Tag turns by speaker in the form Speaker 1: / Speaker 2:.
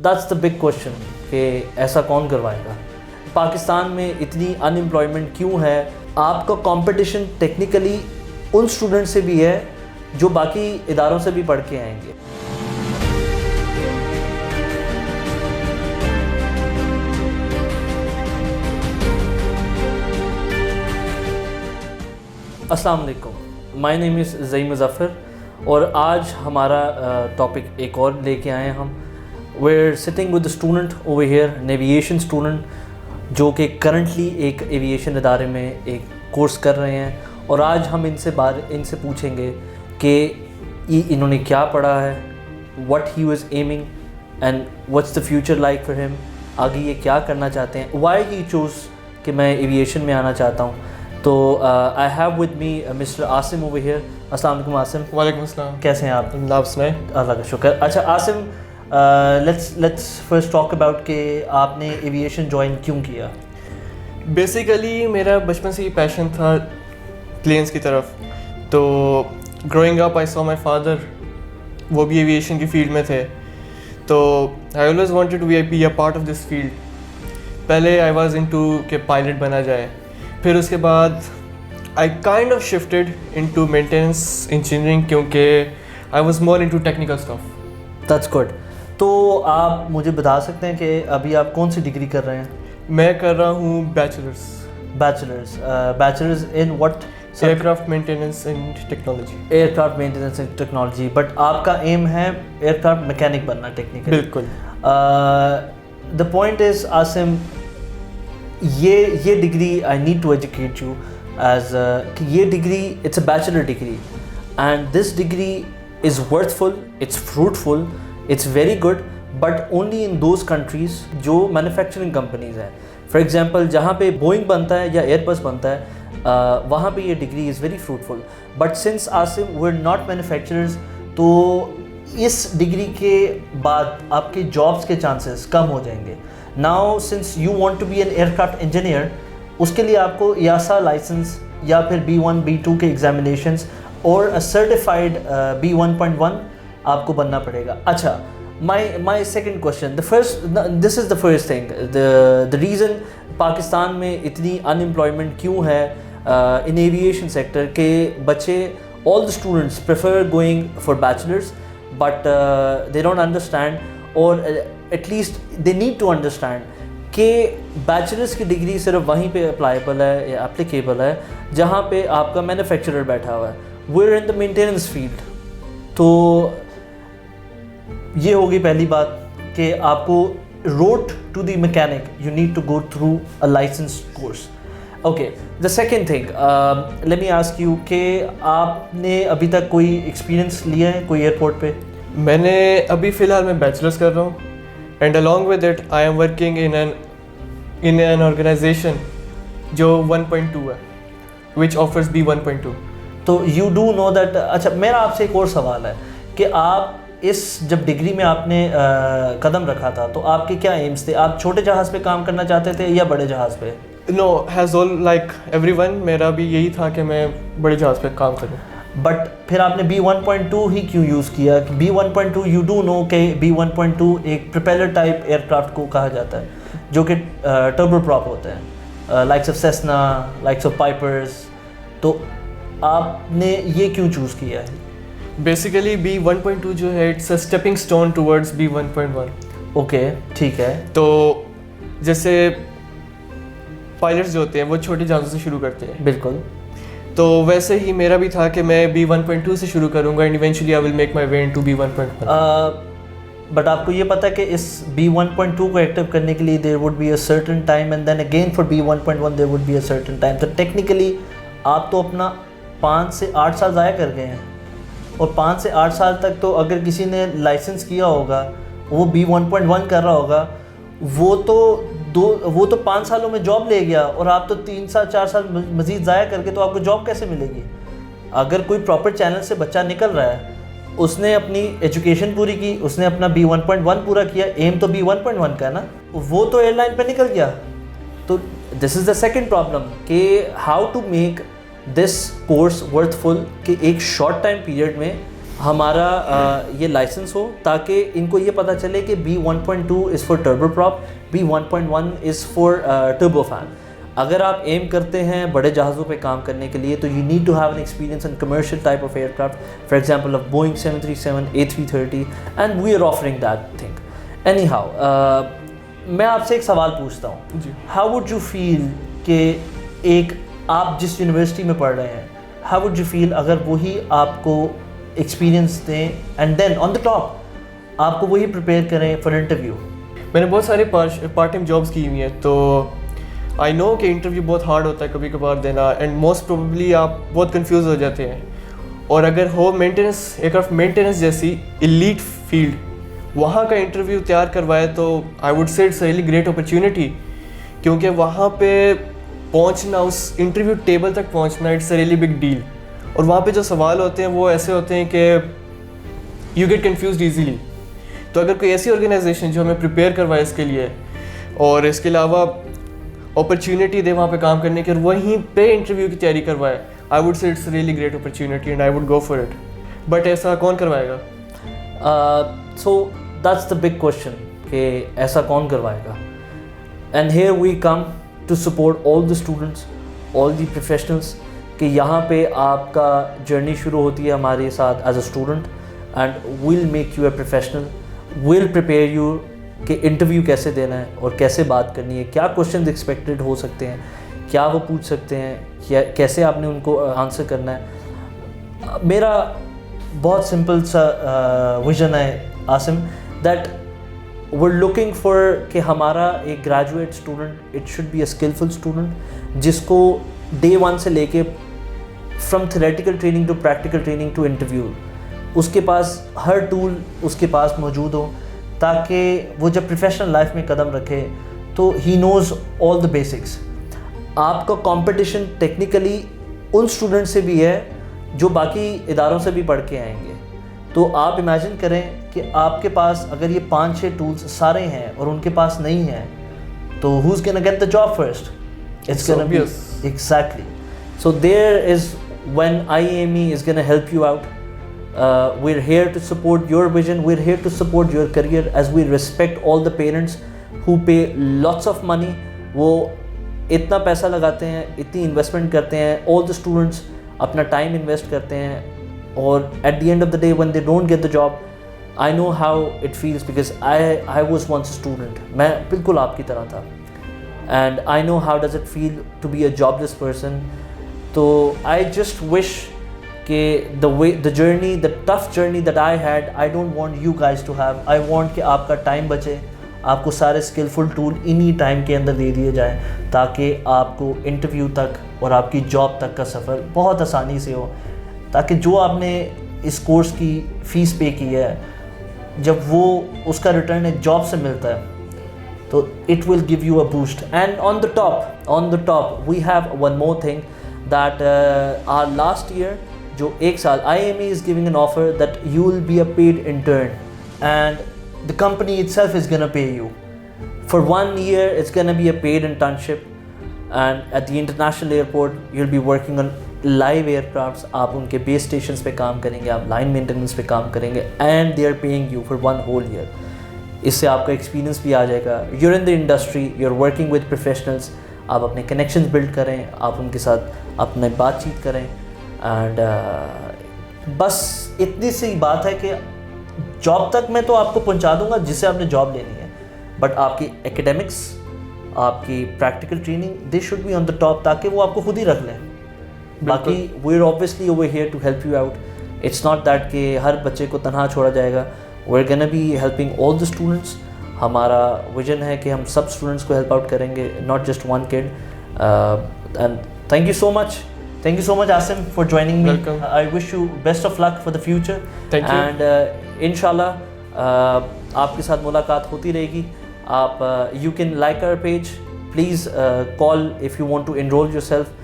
Speaker 1: That's the big question کہ ایسا کون کروائے گا. پاکستان میں اتنی ان امپلائمنٹ کیوں ہے؟ آپ کا کمپٹیشن ٹیکنیکلی ان اسٹوڈنٹ سے بھی ہے جو باقی اداروں سے بھی پڑھ کے آئیں گے. السلام علیکم, مائی نیم از زئی مظفر, اور آج ہمارا ٹاپک ایک اور لے کے آئے ہیں ہم. We're sitting with student over here, an aviation student جو کہ کرنٹلی ایک ایویشن ادارے میں ایک کورس کر رہے ہیں, اور آج ہم ان سے پوچھیں گے کہ انہوں نے کیا پڑھا ہے, what he was among and what's the future like for ہم, آگے یہ کیا کرنا چاہتے ہیں, وائی ہی چوز کہ میں ایویشن میں آنا چاہتا ہوں. تو I have with me mister Asim over here. السلام علیکم عاصم.
Speaker 2: وعلیکم السلام.
Speaker 1: کیسے ہیں آپ؟
Speaker 2: آپ سنائیں.
Speaker 1: اللہ کا شکر. اچھا Asim, let's first talk about کہ آپ نے ایویشن جوائن کیوں کیا؟
Speaker 2: بیسیکلی میرا بچپن سے ہی پیشن تھا پلینس کی طرف. تو growing up I so my father, وہ بھی ایویشن کی فیلڈ میں تھے, تو I always wanted to be a part of this field. پہلے آئی واز ان ٹو کہ پائلٹ بنا جائے, پھر اس کے بعد I kind of shifted into maintenance engineering, کیونکہ I was more into technical stuff.
Speaker 1: That's good. تو آپ مجھے بتا سکتے ہیں کہ ابھی آپ کون سی ڈگری کر رہے ہیں؟
Speaker 2: میں کر رہا ہوں bachelors.
Speaker 1: Bachelors in what?
Speaker 2: Aircraft maintenance and technology.
Speaker 1: Aircraft maintenance and technology. But آپ کا ایم ہے ایئر کرافٹ میکینک بننا, ٹیکنیکل؟
Speaker 2: بالکل.
Speaker 1: دا پوائنٹ از عاصم, یہ degree I need to educate you as کہ یہ degree it's a bachelor degree, and this degree is worth full, it's fruitful, it's very good, but only in those countries جو manufacturing companies ہیں. For example جہاں پہ Boeing بنتا ہے یا year بس بنتا ہے, وہاں پہ یہ degree is very fruitful. But since Asim we are not manufacturers, تو اس ڈگری کے بعد آپ کے جابس کے چانسز کم ہو جائیں گے. Now since you want to be an aircraft engineer, اس کے لیے آپ کو ایاسا لائسنس یا پھر B1 B2 کے ایگزامینیشنس اور سرٹیفائڈ B1.1 آپ کو بننا پڑے گا. اچھا, my second question, this is the first thing, the reason Pakistan میں اتنی ان امپلائمنٹ کیوں ہے ان ایویشن سیکٹر کہ بچے, all the students prefer going for bachelors, but they don't understand, or at least they need to understand کہ bachelors کی degree صرف وہیں پہ اپلائیبل ہے یا اپلیکیبل ہے جہاں پہ آپ کا مینوفیکچرر بیٹھا ہوا ہے. We are in the maintenance field. تو یہ ہوگی پہلی بات کہ آپ کو route to the mechanic you need to go through a license course. Okay, the second thing, let me ask you کہ آپ نے ابھی تک کوئی ایکسپیرئنس لیا ہے کوئی ایئرپورٹ پہ؟
Speaker 2: میں نے ابھی فی الحال میں بیچلرس کر رہا ہوں, and along with it I am working in an organization جو 1.2 ہے, which offers B1.2.
Speaker 1: تو یو ڈو نو دیٹ. اچھا, میرا آپ سے ایک اور سوال ہے کہ آپ اس جب ڈگری میں آپ نے قدم رکھا تھا تو آپ کے کیا ایمس تھے؟ آپ چھوٹے جہاز پہ کام کرنا چاہتے تھے یا بڑے جہاز پہ؟
Speaker 2: No, has all like everyone, میرا بھی یہی تھا کہ میں بڑے جہاز پہ کام کروں.
Speaker 1: بٹ پھر آپ نے B1.2 ہی کیوں یوز کیا؟ B1.2 یو ڈو نو کہ B1.2 ایک پروپیلر ٹائپ ایئر کرافٹ کو کہا جاتا ہے جو کہ ٹربو پراپ ہوتے ہیں, likes of Cessna, likes of پائپرز. تو آپ نے یہ کیوں چوز کیا ہے؟
Speaker 2: بیسیکلی B1.2 جو ہے it's a stepping stone towards B1.1.
Speaker 1: Okay, ٹھیک ہے.
Speaker 2: تو جیسے پائلٹس جو ہوتے ہیں وہ چھوٹے جہازوں سے شروع کرتے ہیں.
Speaker 1: بالکل.
Speaker 2: تو ویسے ہی میرا بھی تھا کہ میں B1.2 سے شروع کروں گا, and eventually I will make my way into B1.1.
Speaker 1: But آپ کو یہ پتہ ہے کہ اس B1.2 کو ایکٹیو کرنے کے لیے there would be a certain time, and then again for B1.1 there would be a certain time. تو ٹیکنیکلی آپ تو اپنا 5 سے 8 سال ضائع کر گئے ہیں, اور 5 سے 8 سال تک تو اگر کسی نے لائسنس کیا ہوگا, وہ B1.1 کر رہا ہوگا, وہ تو 5 سالوں میں جاب لے گیا, اور آپ تو 3 سال 4 سال مزید ضائع کر کے, تو آپ کو جاب کیسے ملے گی؟ اگر کوئی پراپر چینل سے بچہ نکل رہا ہے, اس نے اپنی ایجوکیشن پوری کی, اس نے اپنا B1.1 پورا کیا, ایم تو B1.1 کا ہے نا, وہ تو ایئر لائن پہ نکل گیا. تو this is the second problem کہ how to make this course worthful, کہ ایک شارٹ ٹائم پیریڈ میں ہمارا یہ لائسنس ہو تاکہ ان کو یہ پتہ چلے کہ B1.2 is for turbo prop, B1.1 is for turbo fan. اگر آپ ایم کرتے ہیں بڑے جہازوں پہ کام کرنے کے لیے تو you need to have an experience in commercial type of aircraft, for example of Boeing 737, A330, and we are offering that thing. Anyhow, میں آپ سے ایک سوال پوچھتا ہوں, ہاؤ وڈ یو فیل کہ ایک آپ جس یونیورسٹی میں پڑھ رہے ہیں, ہاؤ وڈ یو فیل اگر وہی آپ کو ایکسپیرینس دیں and then on the top آپ کو وہی پریپیئر کریں فار انٹرویو؟
Speaker 2: میں نے بہت سارے پارٹ ٹائم جابس کی ہوئی ہیں, تو آئی نو کہ انٹرویو بہت ہارڈ ہوتا ہے کبھی کبھار دینا, اینڈ موسٹ پروبیبلی آپ بہت کنفیوز ہو جاتے ہیں. اور اگر ہو مینٹیننس, ایئرکرافٹ مینٹیننس جیسی ایلیٹ فیلڈ, وہاں کا انٹرویو تیار کروائے تو I would say it's a really great opportunity, کیونکہ وہاں پہ پہنچنا, اس انٹرویو ٹیبل تک پہنچنا, it's a really big deal. اور وہاں پہ جو سوال ہوتے ہیں وہ ایسے ہوتے ہیں کہ یو گیٹ کنفیوزڈ ایزیلی. تو اگر کوئی ایسی آرگنائزیشن جو ہمیں پریپیئر کروائے اس کے لیے, اور اس کے علاوہ اپرچونیٹی دے وہاں پہ کام کرنے کی, اور وہیں پہ انٹرویو کی تیاری کروائے, I would say it's really great opportunity and I would go for it. But ایسا کون کروائے گا؟
Speaker 1: So that's the big question کہ ایسا کون کروائے گا. And here we come to support all the students, all the professionals, کہ یہاں پہ آپ کا جرنی شروع ہوتی ہے ہمارے ساتھ as a student, and we'll make you a professional, we'll prepare you کہ انٹرویو کیسے دینا ہے اور کیسے بات کرنی ہے, کیا کوشچنز ایکسپیکٹڈ ہو سکتے ہیں, کیا وہ پوچھ سکتے ہیں, کیسے آپ نے ان کو آنسر کرنا ہے. میرا بہت سمپل سا ویژن ہے Asim, that we're looking for کہ ہمارا ایک graduate student, it should be a skillful student جس کو ڈے ون سے لے کے from theoretical training to practical training to interview اس کے پاس ہر ٹول اس کے پاس موجود ہو, تاکہ وہ جب پروفیشنل لائف میں قدم رکھے تو ہی نوز آل دا بیسکس. آپ کا کمپٹیشن ٹیکنیکلی ان اسٹوڈنٹ سے بھی ہے جو باقی اداروں سے بھی پڑھ کے آئیں گے. تو آپ امیجن کریں کہ آپ کے پاس اگر یہ 5-6 ٹولس سارے ہیں اور ان کے پاس نہیں ہیں, تو who's gonna get the job first? It's gonna be exactly. So there is when IAME is gonna help you out. We're here to support your vision. We're here to support your career, as we respect all the parents who pay lots of money. وہ اتنا پیسہ لگاتے ہیں, اتنی investment کرتے ہیں, all the students اپنا time invest کرتے ہیں, اور at the end of the day when they don't get the job, I know how it feels because I was once a student. میں بالکل آپ کی طرح تھا, and I know how does it feel to be a jobless person. تو I just wish کہ the journey, the tough journey that I had, I don't want you guys to have. I want کہ آپ کا time بچے, آپ کو سارے skilful tool انہی ٹائم کے اندر دے دیے جائیں, تاکہ آپ کو انٹرویو تک اور آپ کی جاب تک کا سفر بہت آسانی سے ہو, تاکہ جو آپ نے اس کورس کی فیس پے کی ہے جب وہ اس کا ریٹرن ایک جاب سے ملتا ہے تو it will give you a boost. And on the top we have one more thing, that are last year جو ایک سال IAME is giving an offer that you will be a paid intern, and the company itself is gonna pay you for 1 year. It's gonna be a paid internship, and at the international airport you'll be working on live aircrafts. آپ ان کے بیس stations پہ کام کریں گے, آپ line maintenance پہ کام کریں گے, and they are paying you for 1 whole year. اس سے آپ کا ایکسپیرینس بھی آ جائے گا. You are in the industry, you are working with professionals, آپ اپنے کنیکشنز بلڈ کریں, آپ ان کے ساتھ اپنے بات چیت کریں. اینڈ بس اتنی سی بات ہے کہ جاب تک میں تو آپ کو پہنچا دوں گا جس سے آپ نے جاب لینی ہے, بٹ آپ کی ایکیڈیمکس, آپ کی practical training, they should be on the top, تاکہ وہ آپ کو خود ہی رکھ لیں. باقی we are obviously over here to help you out. It's not that کہ ہر بچے کو تنہا چھوڑا جائے گا. We're gonna be helping all the students. ہمارا ویژن ہے کہ ہم سب اسٹوڈنٹس کو ہیلپ آؤٹ کریں گے, not just one kid. And thank you so much. Thank you so much, Asim, for joining me.
Speaker 2: Welcome.
Speaker 1: I wish you best of luck for the future.
Speaker 2: Thank you.
Speaker 1: And inshallah آپ کے ساتھ ملاقات ہوتی رہے گی. آپ you can like our page. Please call if you want to enroll yourself.